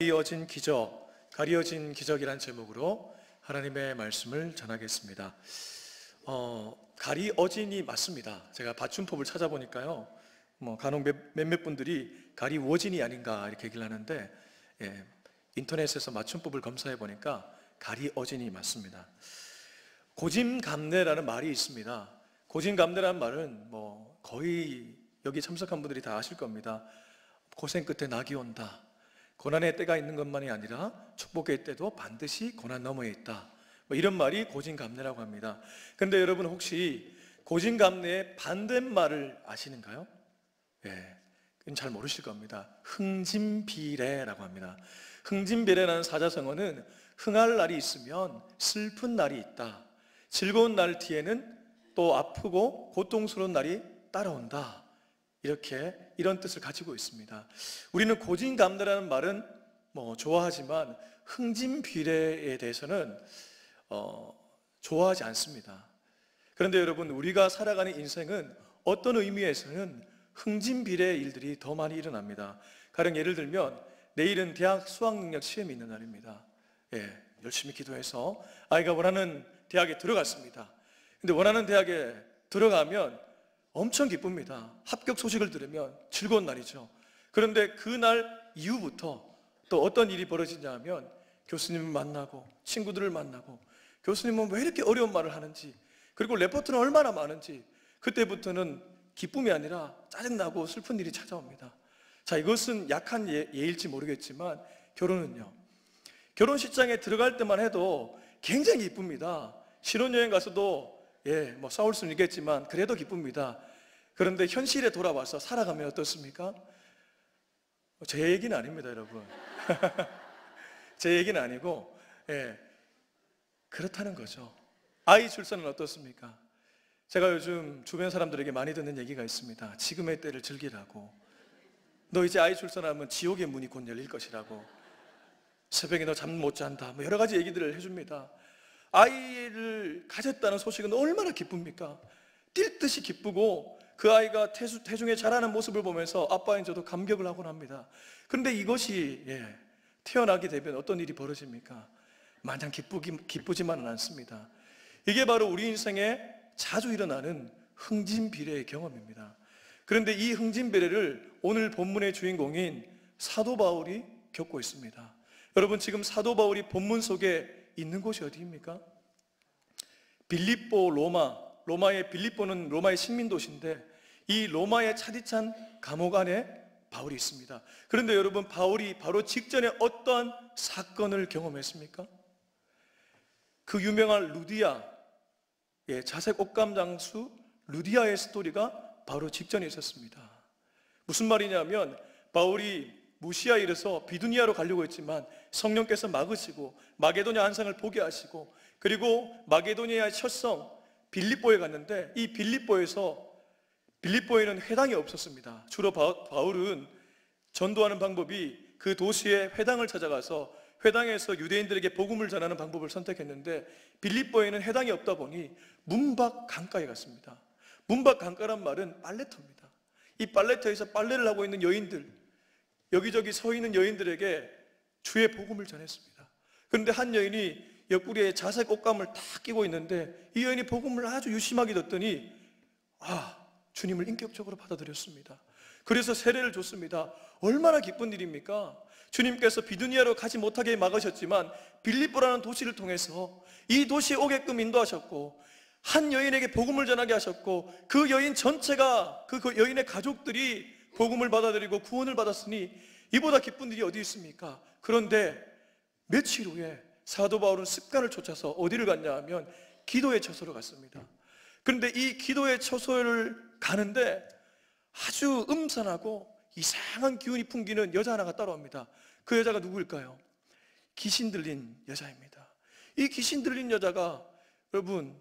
가리어진 기적, 가리어진 기적이란 제목으로 하나님의 말씀을 전하겠습니다. 가리어진이 맞습니다. 제가 맞춤법을 찾아보니까요, 간혹 몇몇 분들이 가리워진이 아닌가 이렇게 얘기를 하는데, 인터넷에서 맞춤법을 검사해 보니까 가리어진이 맞습니다. 고짐감래라는 말이 있습니다. 고짐감래라는 말은 거의 여기 참석한 분들이 다 아실 겁니다. 고생 끝에 낙이 온다. 고난의 때가 있는 것만이 아니라 축복의 때도 반드시 고난 너머에 있다. 이런 말이 고진감래라고 합니다. 그런데 여러분 혹시 고진감래의 반대말을 아시는가요? 그건 잘 모르실 겁니다. 흥진비례라고 합니다. 흥진비례라는 사자성어는 흥할 날이 있으면 슬픈 날이 있다. 즐거운 날 뒤에는 또 아프고 고통스러운 날이 따라온다. 이런 뜻을 가지고 있습니다. 우리는 고진감래라는 말은 좋아하지만 흥진비례에 대해서는 좋아하지 않습니다. 그런데 여러분, 우리가 살아가는 인생은 어떤 의미에서는 흥진비례의 일들이 더 많이 일어납니다. 가령 예를 들면 내일은 대학 수학능력 시험이 있는 날입니다. 열심히 기도해서 아이가 원하는 대학에 들어갔습니다. 근데 원하는 대학에 들어가면 엄청 기쁩니다. 합격 소식을 들으면 즐거운 날이죠. 그런데 그날 이후부터 또 어떤 일이 벌어지냐 하면 교수님을 만나고 친구들을 만나고, 교수님은 왜 이렇게 어려운 말을 하는지, 그리고 레포트는 얼마나 많은지, 그때부터는 기쁨이 아니라 짜증나고 슬픈 일이 찾아옵니다. 자, 이것은 약한 예일지 모르겠지만 결혼은요, 결혼식장에 들어갈 때만 해도 굉장히 기쁩니다. 신혼여행 가서도 싸울 수는 있겠지만 그래도 기쁩니다. 그런데 현실에 돌아와서 살아가면 어떻습니까? 제 얘기는 아닙니다, 여러분. 제 얘기는 아니고, 그렇다는 거죠. 아이 출산은 어떻습니까? 제가 요즘 주변 사람들에게 많이 듣는 얘기가 있습니다. 지금의 때를 즐기라고. 너 이제 아이 출산하면 지옥의 문이 곧 열릴 것이라고. 새벽에 너 잠 못 잔다. 여러 가지 얘기들을 해줍니다. 아이를 가졌다는 소식은 얼마나 기쁩니까? 뛸 듯이 기쁘고, 그 아이가 태중에 자라는 모습을 보면서 아빠인 저도 감격을 하곤 합니다. 그런데 이것이 태어나게 되면 어떤 일이 벌어집니까? 마냥 기쁘지만은 않습니다. 이게 바로 우리 인생에 자주 일어나는 흥진비례의 경험입니다. 그런데 이 흥진비례를 오늘 본문의 주인공인 사도 바울이 겪고 있습니다. 여러분, 지금 사도 바울이 본문 속에 있는 곳이 어디입니까? 빌립보, 로마의 빌립보는 로마의 식민도시인데, 이 로마의 차디찬 감옥 안에 바울이 있습니다. 그런데 여러분, 바울이 바로 직전에 어떠한 사건을 경험했습니까? 그 유명한 루디아, 자색 옷감 장수 루디아의 스토리가 바로 직전에 있었습니다. 무슨 말이냐면, 바울이 무시아에 이르러서 비두니아로 가려고 했지만 성령께서 막으시고 마게도냐 한상을 포기하시고, 그리고 마게도니아의 첫 성 빌립보에 갔는데, 이 빌립보에는 회당이 없었습니다. 주로 바울은 전도하는 방법이 그 도시의 회당을 찾아가서 회당에서 유대인들에게 복음을 전하는 방법을 선택했는데, 빌립보에는 회당이 없다 보니 문밖 강가에 갔습니다. 문밖 강가란 말은 빨래터입니다. 이 빨래터에서 빨래를 하고 있는 여인들, 여기저기 서 있는 여인들에게 주의 복음을 전했습니다. 그런데 한 여인이 옆구리에 자색 옷감을 딱 끼고 있는데, 이 여인이 복음을 아주 유심하게 듣더니 주님을 인격적으로 받아들였습니다. 그래서 세례를 줬습니다. 얼마나 기쁜 일입니까? 주님께서 비두니아로 가지 못하게 막으셨지만 빌립보라는 도시를 통해서 이 도시에 오게끔 인도하셨고, 한 여인에게 복음을 전하게 하셨고, 그 여인 전체가, 그 여인의 가족들이 복음을 받아들이고 구원을 받았으니 이보다 기쁜 일이 어디 있습니까? 그런데 며칠 후에 사도 바울은 습관을 쫓아서 어디를 갔냐 하면 기도의 처소로 갔습니다. 그런데 이 기도의 처소를 가는데 아주 음산하고 이상한 기운이 풍기는 여자 하나가 따라옵니다. 그 여자가 누구일까요? 귀신 들린 여자입니다. 이 귀신 들린 여자가, 여러분,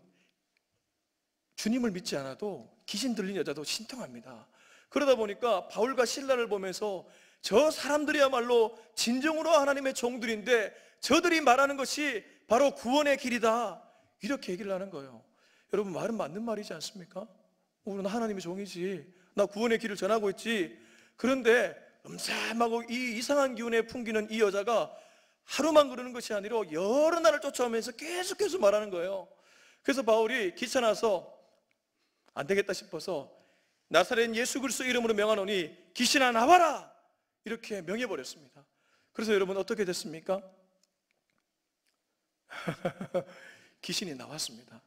주님을 믿지 않아도 귀신 들린 여자도 신통합니다. 그러다 보니까 바울과 실라를 보면서 저 사람들이야말로 진정으로 하나님의 종들인데 저들이 말하는 것이 바로 구원의 길이다, 이렇게 얘기를 하는 거예요. 여러분, 말은 맞는 말이지 않습니까? 나 하나님의 종이지, 나 구원의 길을 전하고 있지. 그런데 음산하고 이 이상한 기운에 풍기는 이 여자가 하루만 그러는 것이 아니라 여러 날을 쫓아오면서 계속해서 말하는 거예요. 그래서 바울이 귀찮아서 안 되겠다 싶어서 나사렛 예수 그리스도 이름으로 명하노니 귀신아 나와라, 이렇게 명해버렸습니다. 그래서 여러분 어떻게 됐습니까? 귀신이 나왔습니다.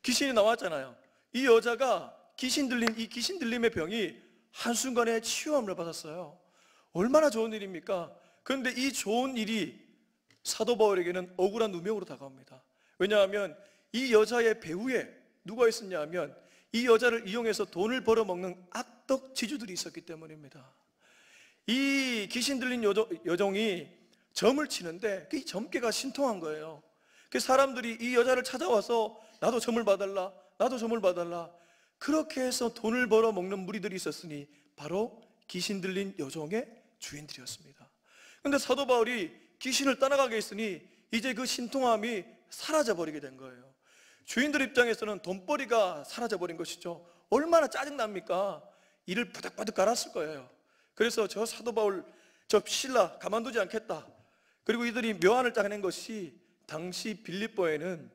귀신이 나왔잖아요. 이 여자가 귀신 들린 이 귀신 들림의 병이 한순간에 치유함을 받았어요. 얼마나 좋은 일입니까? 그런데 이 좋은 일이 사도 바울에게는 억울한 누명으로 다가옵니다. 왜냐하면 이 여자의 배후에 누가 있었냐 하면 이 여자를 이용해서 돈을 벌어먹는 악덕 지주들이 있었기 때문입니다. 이 귀신 들린 여종이 점을 치는데 그 점괘가 신통한 거예요. 그 사람들이 이 여자를 찾아와서 나도 점을 봐달라, 나도 점을 봐달라, 그렇게 해서 돈을 벌어먹는 무리들이 있었으니 바로 귀신 들린 여종의 주인들이었습니다. 그런데 사도 바울이 귀신을 떠나가게 했으니 이제 그 신통함이 사라져버리게 된 거예요. 주인들 입장에서는 돈벌이가 사라져버린 것이죠. 얼마나 짜증납니까? 이를 바닥바닥 깔았을 거예요. 그래서 저 사도 바울, 저 신라 가만두지 않겠다. 그리고 이들이 묘안을 짜낸 것이 당시 빌립보는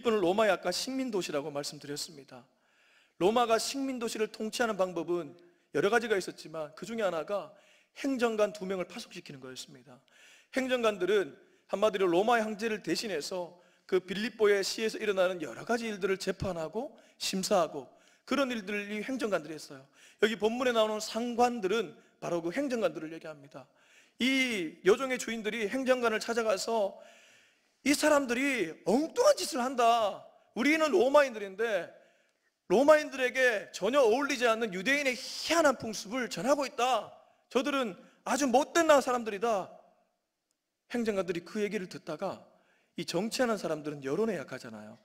로마의 아까 식민도시라고 말씀드렸습니다. 로마가 식민도시를 통치하는 방법은 여러 가지가 있었지만 그 중에 하나가 행정관 2명을 파송시키는 거였습니다. 행정관들은 한마디로 로마의 황제를 대신해서 그 빌립보의 시에서 일어나는 여러 가지 일들을 재판하고 심사하고 그런 일들을 행정관들이 했어요. 여기 본문에 나오는 상관들은 바로 그 행정관들을 얘기합니다. 이 여종의 주인들이 행정관을 찾아가서 이 사람들이 엉뚱한 짓을 한다, 우리는 로마인들인데 로마인들에게 전혀 어울리지 않는 유대인의 희한한 풍습을 전하고 있다, 저들은 아주 못된 사람들이다. 행정관들이 그 얘기를 듣다가 이 정치하는 사람들은 여론에 약하잖아요.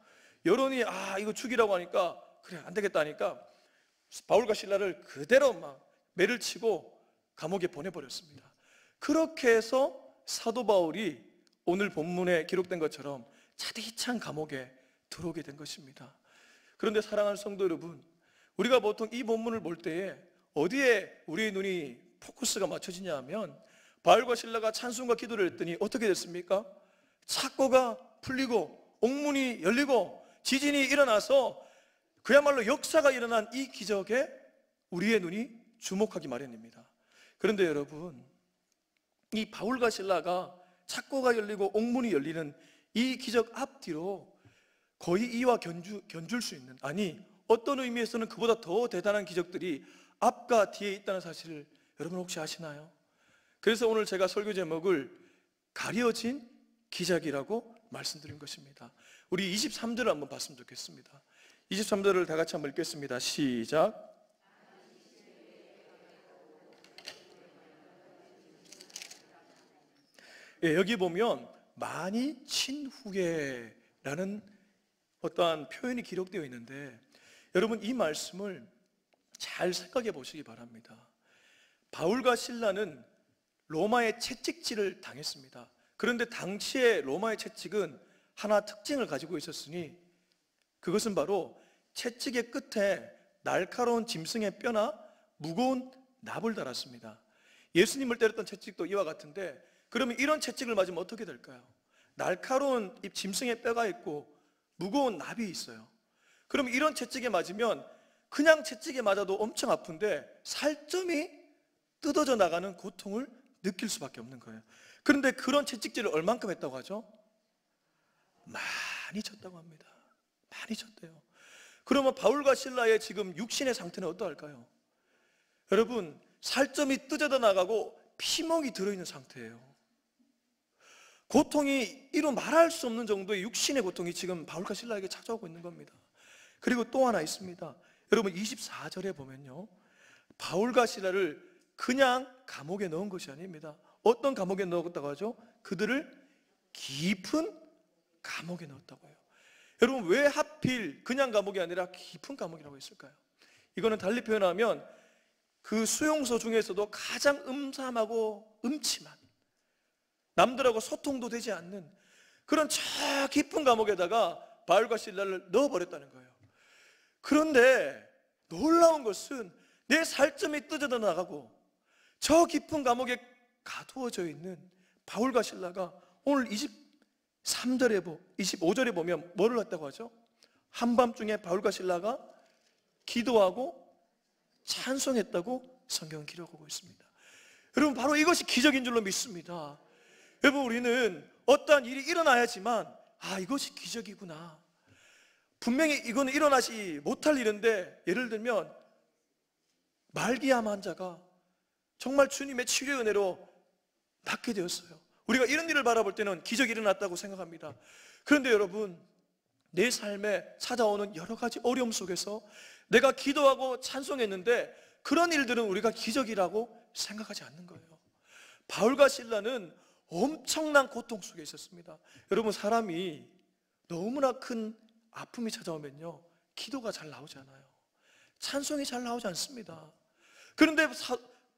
여론이 이거 죽이라고 하니까 그래 안 되겠다 하니까 바울과 실라를 그대로 막 매를 치고 감옥에 보내버렸습니다. 그렇게 해서 사도 바울이 오늘 본문에 기록된 것처럼 차디찬 감옥에 들어오게 된 것입니다. 그런데 사랑하는 성도 여러분, 우리가 보통 이 본문을 볼 때에 어디에 우리의 눈이 포커스가 맞춰지냐 하면 바울과 실라가 찬송과 기도를 했더니 어떻게 됐습니까? 착고가 풀리고 옥문이 열리고 지진이 일어나서 그야말로 역사가 일어난 이 기적에 우리의 눈이 주목하기 마련입니다. 그런데 여러분, 이 바울과 실라가 착고가 열리고 옥문이 열리는 이 기적 앞뒤로 거의 이와 견줄 수 있는, 아니 어떤 의미에서는 그보다 더 대단한 기적들이 앞과 뒤에 있다는 사실을 여러분 혹시 아시나요? 그래서 오늘 제가 설교 제목을 가려진 기적이라고 말씀드린 것입니다. 우리 23절을 한번 봤으면 좋겠습니다. 23절을 다 같이 한번 읽겠습니다. 시작. 여기 보면 많이 친 후에라는 어떠한 표현이 기록되어 있는데 여러분 이 말씀을 잘 생각해 보시기 바랍니다. 바울과 실라는 로마의 채찍질을 당했습니다. 그런데 당시의 로마의 채찍은 하나 특징을 가지고 있었으니 그것은 바로 채찍의 끝에 날카로운 짐승의 뼈나 무거운 납을 달았습니다. 예수님을 때렸던 채찍도 이와 같은데 그러면 이런 채찍을 맞으면 어떻게 될까요? 날카로운 이 짐승의 뼈가 있고 무거운 납이 있어요. 그럼 이런 채찍에 맞으면 그냥 채찍에 맞아도 엄청 아픈데 살점이 뜯어져 나가는 고통을 느낄 수밖에 없는 거예요. 그런데 그런 채찍질을 얼만큼 했다고 하죠? 많이 쳤다고 합니다. 많이 쳤대요. 그러면 바울과 실라의 지금 육신의 상태는 어떠할까요? 여러분, 살점이 뜯어져 나가고 피멍이 들어있는 상태예요. 고통이 이루 말할 수 없는 정도의 육신의 고통이 지금 바울과 실라에게 찾아오고 있는 겁니다. 그리고 또 하나 있습니다. 여러분 24절에 보면요, 바울과 실라를 그냥 감옥에 넣은 것이 아닙니다. 어떤 감옥에 넣었다고 하죠? 그들을 깊은 감옥에 넣었다고 해요. 여러분 왜 하필 그냥 감옥이 아니라 깊은 감옥이라고 했을까요? 이거는 달리 표현하면 그 수용소 중에서도 가장 음삼하고 음침한, 남들하고 소통도 되지 않는 그런 저 깊은 감옥에다가 바울과 실라를 넣어버렸다는 거예요. 그런데 놀라운 것은 내 살점이 뜯어져 나가고 저 깊은 감옥에 가두어져 있는 바울과 실라가 오늘 25절에 보면 뭐를 했다고 하죠? 한밤중에 바울과 실라가 기도하고 찬송했다고 성경은 기록하고 있습니다. 여러분, 바로 이것이 기적인 줄로 믿습니다. 여러분, 우리는 어떠한 일이 일어나야지만 이것이 기적이구나, 분명히 이거는 일어나지 못할 일인데, 예를 들면 말기암 환자가 정말 주님의 치료의 은혜로 낫게 되었어요. 우리가 이런 일을 바라볼 때는 기적이 일어났다고 생각합니다. 그런데 여러분, 내 삶에 찾아오는 여러 가지 어려움 속에서 내가 기도하고 찬송했는데 그런 일들은 우리가 기적이라고 생각하지 않는 거예요. 바울과 실라는 엄청난 고통 속에 있었습니다. 여러분, 사람이 너무나 큰 아픔이 찾아오면요, 기도가 잘 나오지 않아요. 찬송이 잘 나오지 않습니다. 그런데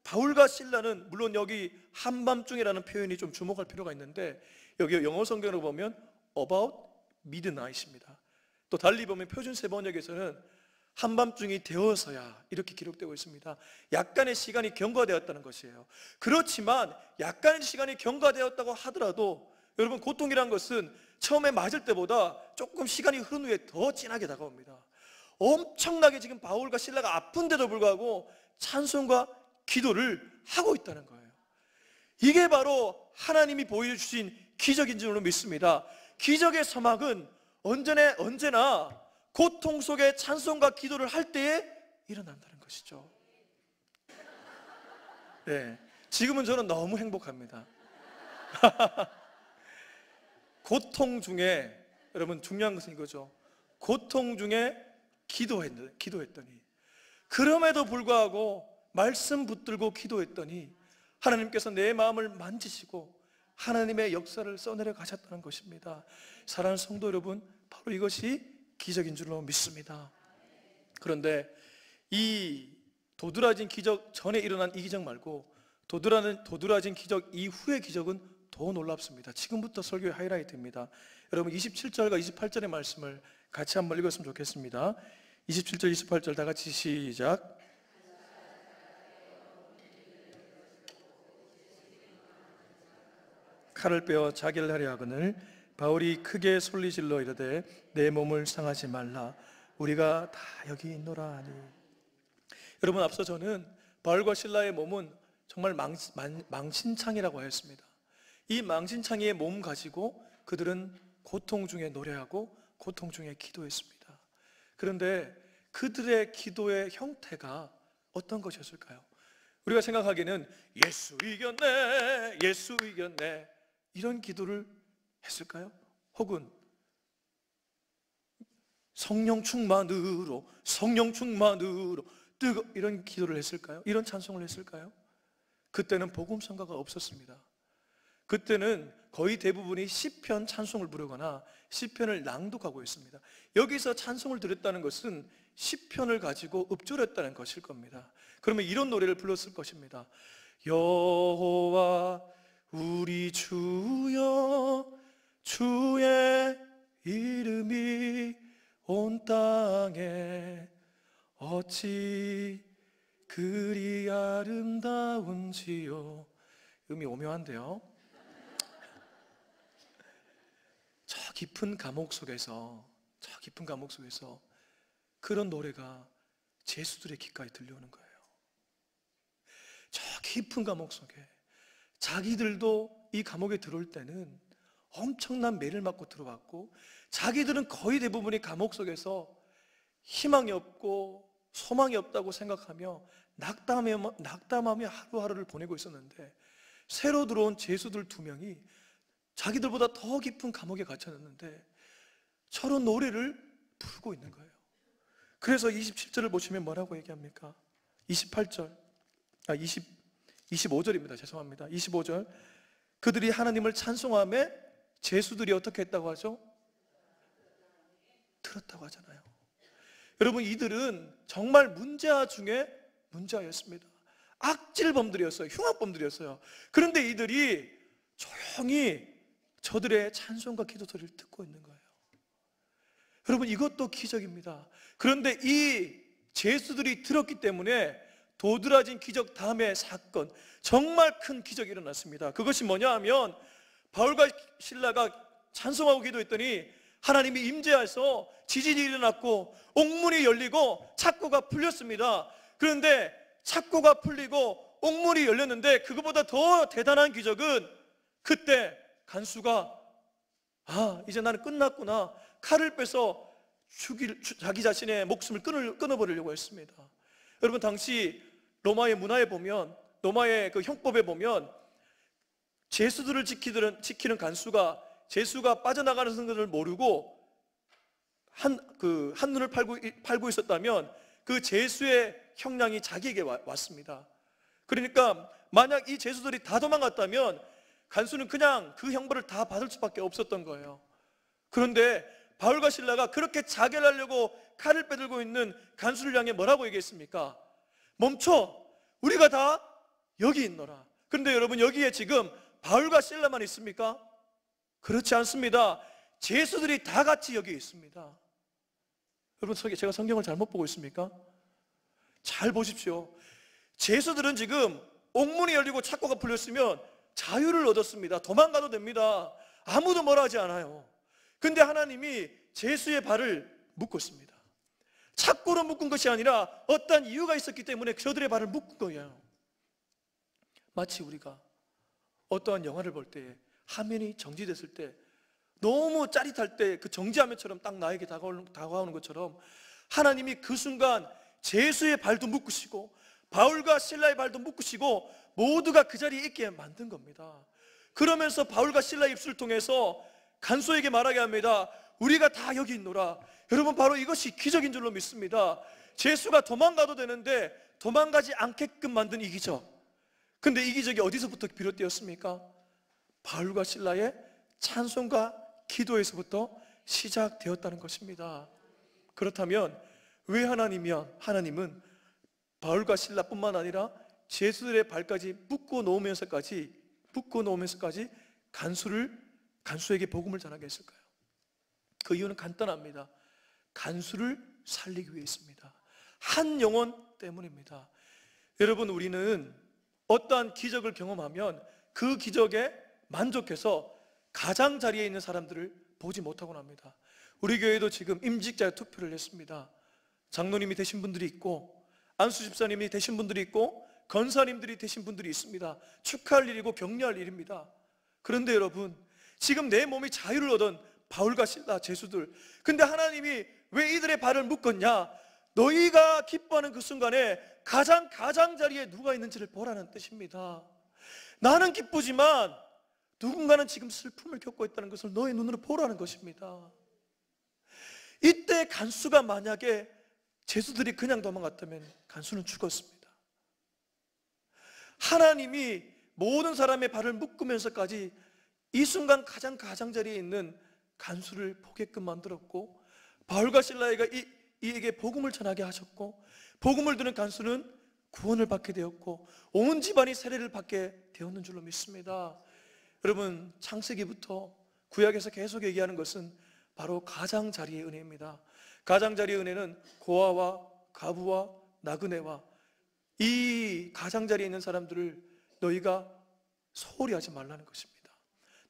바울과 실라는, 물론 여기 한밤중이라는 표현이 좀 주목할 필요가 있는데, 여기 영어 성경으로 보면 about midnight입니다. 또 달리 보면 표준 세번역에서는 한밤중이 되어서야 이렇게 기록되고 있습니다. 약간의 시간이 경과되었다는 것이에요. 그렇지만 약간의 시간이 경과되었다고 하더라도 여러분, 고통이란 것은 처음에 맞을 때보다 조금 시간이 흐른 후에 더 진하게 다가옵니다. 엄청나게 지금 바울과 실라가 아픈데도 불구하고 찬송과 기도를 하고 있다는 거예요. 이게 바로 하나님이 보여주신 기적인 줄로 믿습니다. 기적의 서막은 언제나 고통 속에 찬송과 기도를 할 때에 일어난다는 것이죠. 네, 지금은 저는 너무 행복합니다. 고통 중에, 여러분, 중요한 것은 이거죠. 고통 중에 기도했더니, 그럼에도 불구하고 말씀 붙들고 기도했더니 하나님께서 내 마음을 만지시고 하나님의 역사를 써내려 가셨다는 것입니다. 사랑하는 성도 여러분, 바로 이것이 기적인 줄로 믿습니다. 그런데 이 도드라진 기적 전에 일어난 이 기적 말고 도드라진 기적 이후의 기적은 더 놀랍습니다. 지금부터 설교의 하이라이트입니다. 여러분, 27절과 28절의 말씀을 같이 한번 읽었으면 좋겠습니다. 27절, 28절 다 같이 시작. 칼을 빼어 자기를 하려 하거늘 바울이 크게 소리질러 이르되 내 몸을 상하지 말라, 우리가 다 여기 있노라 하니. 여러분, 앞서 저는 바울과 실라의 몸은 정말 망신창이라고 하였습니다. 이 망신창이의 몸 가지고 그들은 고통 중에 노래하고 고통 중에 기도했습니다. 그런데 그들의 기도의 형태가 어떤 것이었을까요? 우리가 생각하기에는 예수 이겼네, 예수 이겼네, 이런 기도를 했을까요? 혹은 성령 충만으로 이런 기도를 했을까요? 이런 찬송을 했을까요? 그때는 복음성가가 없었습니다. 그때는 거의 대부분이 시편 찬송을 부르거나 시편을 낭독하고 있습니다. 여기서 찬송을 드렸다는 것은 시편을 가지고 읊조렸다는 것일 겁니다. 그러면 이런 노래를 불렀을 것입니다. 여호와 우리 주여, 주의 이름이 온 땅에 어찌 그리 아름다운지요. 음이 오묘한데요. 저 깊은 감옥 속에서 그런 노래가 죄수들의 귓가에 들려오는 거예요. 저 깊은 감옥 속에 자기들도 이 감옥에 들어올 때는 엄청난 매를 맞고 들어왔고, 자기들은 거의 대부분이 감옥 속에서 희망이 없고 소망이 없다고 생각하며 낙담하며 하루하루를 보내고 있었는데, 새로 들어온 죄수들 2명이 자기들보다 더 깊은 감옥에 갇혀놨는데 저런 노래를 부르고 있는 거예요. 그래서 27절을 보시면 뭐라고 얘기합니까? 25절입니다. 죄송합니다. 25절. 그들이 하나님을 찬송하며 죄수들이 어떻게 했다고 하죠? 들었다고 하잖아요. 여러분, 이들은 정말 문제아 중에 문제아였습니다. 악질범들이었어요. 흉악범들이었어요. 그런데 이들이 조용히 저들의 찬송과 기도 소리를 듣고 있는 거예요. 여러분, 이것도 기적입니다. 그런데 이 죄수들이 들었기 때문에 도드라진 기적 다음에 사건, 정말 큰 기적이 일어났습니다. 그것이 뭐냐 하면 바울과 실라가 찬송하고 기도했더니 하나님이 임재하셔서 지진이 일어났고 옥문이 열리고 착고가 풀렸습니다. 그런데 착고가 풀리고 옥문이 열렸는데 그것보다 더 대단한 기적은 그때 간수가 이제 나는 끝났구나, 칼을 빼서 자기 자신의 목숨을 끊어버리려고 했습니다. 여러분, 당시 로마의 문화에 보면, 로마의 그 형법에 보면 죄수들을 지키는 간수가 죄수가 빠져나가는 것을 모르고 한눈을 팔고 있었다면 그 죄수의 형량이 자기에게 왔습니다. 그러니까 만약 이 죄수들이 다 도망갔다면 간수는 그냥 그 형벌을 다 받을 수밖에 없었던 거예요. 그런데 바울과 실라가 그렇게 자결하려고 칼을 빼들고 있는 간수를 향해 뭐라고 얘기했습니까? 멈춰! 우리가 다 여기 있노라. 그런데 여러분, 여기에 지금 바울과 실라만 있습니까? 그렇지 않습니다. 죄수들이 다 같이 여기 있습니다. 여러분, 제가 성경을 잘못 보고 있습니까? 잘 보십시오. 죄수들은 지금 옥문이 열리고 착고가 풀렸으면 자유를 얻었습니다. 도망가도 됩니다. 아무도 뭐라 하지 않아요. 근데 하나님이 죄수의 발을 묶었습니다. 착고로 묶은 것이 아니라 어떤 이유가 있었기 때문에 저들의 발을 묶은 거예요. 마치 우리가 어떠한 영화를 볼 때 화면이 정지됐을 때 너무 짜릿할 때 그 정지화면처럼 딱 나에게 다가오는 것처럼 하나님이 그 순간 죄수의 발도 묶으시고 바울과 실라의 발도 묶으시고 모두가 그 자리에 있게 만든 겁니다. 그러면서 바울과 실라의 입술을 통해서 간수에게 말하게 합니다. 우리가 다 여기 있노라. 여러분, 바로 이것이 기적인 줄로 믿습니다. 죄수가 도망가도 되는데 도망가지 않게끔 만든 이 기적. 근데 이 기적이 어디서부터 비롯되었습니까? 바울과 실라의 찬송과 기도에서부터 시작되었다는 것입니다. 그렇다면 왜 하나님은 바울과 실라뿐만 아니라 죄수들의 발까지 묶고 놓으면서까지 간수에게 복음을 전하게 했을까요? 그 이유는 간단합니다. 간수를 살리기 위해 있습니다. 한 영혼 때문입니다. 여러분, 우리는 어떠한 기적을 경험하면 그 기적에 만족해서 가장자리에 있는 사람들을 보지 못하곤 합니다. 우리 교회도 지금 임직자의 투표를 했습니다. 장로님이 되신 분들이 있고 안수 집사님이 되신 분들이 있고 권사님들이 되신 분들이 있습니다. 축하할 일이고 격려할 일입니다. 그런데 여러분, 지금 내 몸이 자유를 얻은 바울과 실라 죄수들, 근데 하나님이 왜 이들의 발을 묶었냐? 너희가 기뻐하는 그 순간에 가장자리에 누가 있는지를 보라는 뜻입니다. 나는 기쁘지만 누군가는 지금 슬픔을 겪고 있다는 것을 너의 눈으로 보라는 것입니다. 이때 간수가 만약에 죄수들이 그냥 도망갔다면 간수는 죽었습니다. 하나님이 모든 사람의 발을 묶으면서까지 이 순간 가장자리에 있는 간수를 보게끔 만들었고, 바울과 실라가 이에게 복음을 전하게 하셨고, 복음을 듣는 간수는 구원을 받게 되었고 온 집안이 세례를 받게 되었는 줄로 믿습니다. 여러분, 창세기부터 구약에서 계속 얘기하는 것은 바로 가장자리의 은혜입니다. 가장자리의 은혜는 고아와 가부와 나그네와 이 가장자리에 있는 사람들을 너희가 소홀히 하지 말라는 것입니다.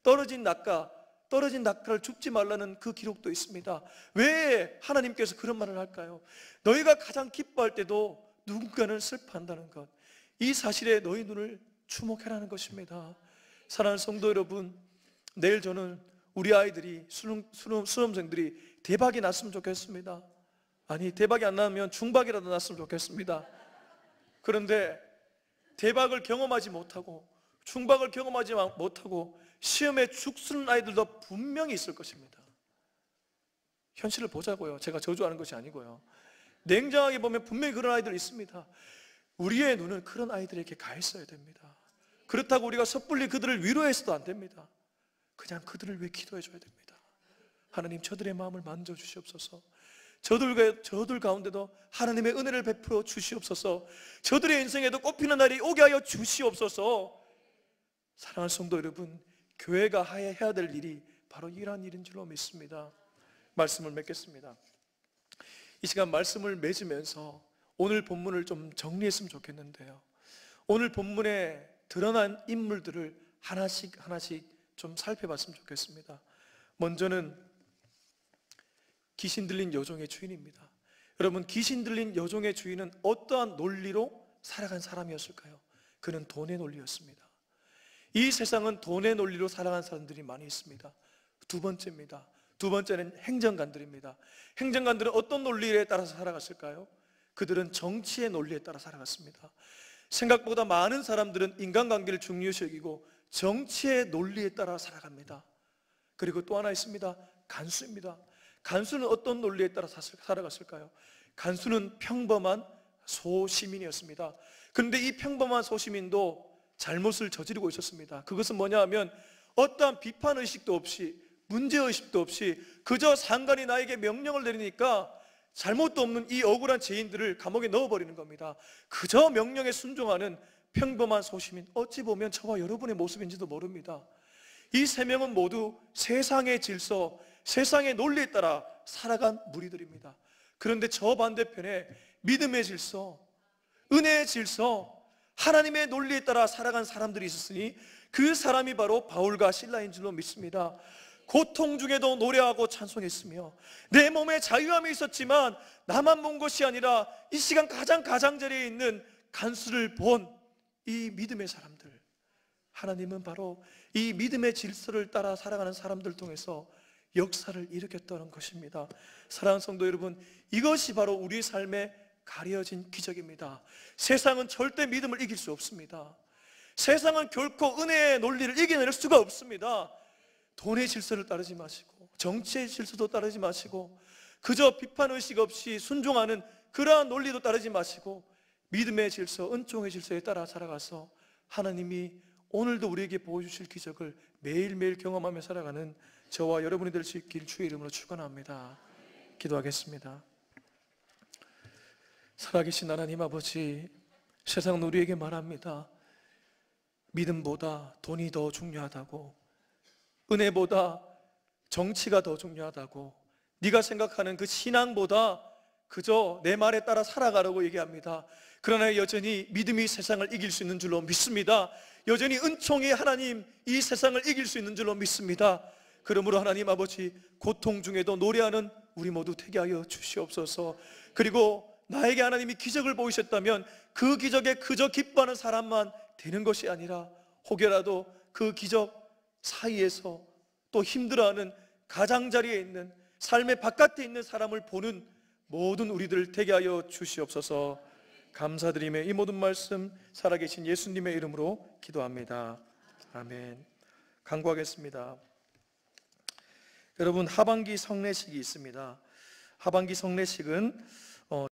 떨어진 낙가를 줍지 말라는 그 기록도 있습니다. 왜 하나님께서 그런 말을 할까요? 너희가 가장 기뻐할 때도 누군가는 슬퍼한다는 것, 이 사실에 너희 눈을 주목해라는 것입니다. 사랑하는 성도 여러분, 내일 저는 우리 아이들이 수험생들이 대박이 났으면 좋겠습니다. 아니, 대박이 안 나면 중박이라도 났으면 좋겠습니다. 그런데 대박을 경험하지 못하고 중박을 경험하지 못하고 시험에 죽쓰는 아이들도 분명히 있을 것입니다. 현실을 보자고요. 제가 저주하는 것이 아니고요. 냉정하게 보면 분명히 그런 아이들 있습니다. 우리의 눈은 그런 아이들에게 가 있어야 됩니다. 그렇다고 우리가 섣불리 그들을 위로해서도 안 됩니다. 그냥 그들을 위해 기도해 줘야 됩니다. 하나님, 저들의 마음을 만져 주시옵소서. 저들 가운데도 하나님의 은혜를 베풀어 주시옵소서. 저들의 인생에도 꽃피는 날이 오게 하여 주시옵소서. 사랑하는 성도 여러분, 교회가 해야 될 일이 바로 이러한 일인 줄로 믿습니다. 말씀을 맺겠습니다. 이 시간 말씀을 맺으면서 오늘 본문을 좀 정리했으면 좋겠는데요. 오늘 본문에 드러난 인물들을 하나씩 좀 살펴봤으면 좋겠습니다. 먼저는 귀신 들린 여종의 주인입니다. 여러분, 귀신 들린 여종의 주인은 어떠한 논리로 살아간 사람이었을까요? 그는 돈의 논리였습니다. 이 세상은 돈의 논리로 살아간 사람들이 많이 있습니다. 두 번째는 행정관들입니다. 행정관들은 어떤 논리에 따라서 살아갔을까요? 그들은 정치의 논리에 따라 살아갔습니다. 생각보다 많은 사람들은 인간관계를 중요시 여기고 정치의 논리에 따라 살아갑니다. 그리고 또 하나 있습니다. 간수입니다. 간수는 어떤 논리에 따라 살아갔을까요? 간수는 평범한 소시민이었습니다. 그런데 이 평범한 소시민도 잘못을 저지르고 있었습니다. 그것은 뭐냐 하면 어떠한 비판의식도 없이 문제의식도 없이 그저 상관이 나에게 명령을 내리니까 잘못도 없는 이 억울한 죄인들을 감옥에 넣어버리는 겁니다. 그저 명령에 순종하는 평범한 소시민, 어찌 보면 저와 여러분의 모습인지도 모릅니다. 이 세 명은 모두 세상의 질서, 세상의 논리에 따라 살아간 무리들입니다. 그런데 저 반대편에 믿음의 질서, 은혜의 질서, 하나님의 논리에 따라 살아간 사람들이 있었으니 그 사람이 바로 바울과 실라인 줄로 믿습니다. 고통 중에도 노래하고 찬송했으며 내 몸에 자유함이 있었지만 나만 본 것이 아니라 이 시간 가장 가장자리에 있는 간수를 본 이 믿음의 사람들, 하나님은 바로 이 믿음의 질서를 따라 살아가는 사람들 통해서 역사를 일으켰다는 것입니다. 사랑하는 성도 여러분, 이것이 바로 우리 삶에 가려진 기적입니다. 세상은 절대 믿음을 이길 수 없습니다. 세상은 결코 은혜의 논리를 이겨낼 수가 없습니다. 돈의 질서를 따르지 마시고 정치의 질서도 따르지 마시고 그저 비판의식 없이 순종하는 그러한 논리도 따르지 마시고 믿음의 질서, 은총의 질서에 따라 살아가서 하나님이 오늘도 우리에게 보여주실 기적을 매일매일 경험하며 살아가는 저와 여러분이 될 수 있길 주의 이름으로 축원합니다. 기도하겠습니다. 살아계신 하나님 아버지, 세상은 우리에게 말합니다. 믿음보다 돈이 더 중요하다고, 은혜보다 정치가 더 중요하다고, 네가 생각하는 그 신앙보다 그저 내 말에 따라 살아가라고 얘기합니다. 그러나 여전히 믿음이 세상을 이길 수 있는 줄로 믿습니다. 여전히 은총이 하나님 이 세상을 이길 수 있는 줄로 믿습니다. 그러므로 하나님 아버지, 고통 중에도 노래하는 우리 모두 되게 하여 주시옵소서. 그리고 나에게 하나님이 기적을 보이셨다면 그 기적에 그저 기뻐하는 사람만 되는 것이 아니라 혹여라도 그 기적 사이에서 또 힘들어하는 가장자리에 있는 삶의 바깥에 있는 사람을 보는 모든 우리들 되게 하여 주시옵소서. 감사드리며 이 모든 말씀 살아계신 예수님의 이름으로 기도합니다. 아멘. 간구하겠습니다. 여러분, 하반기 성례식이 있습니다. 하반기 성례식은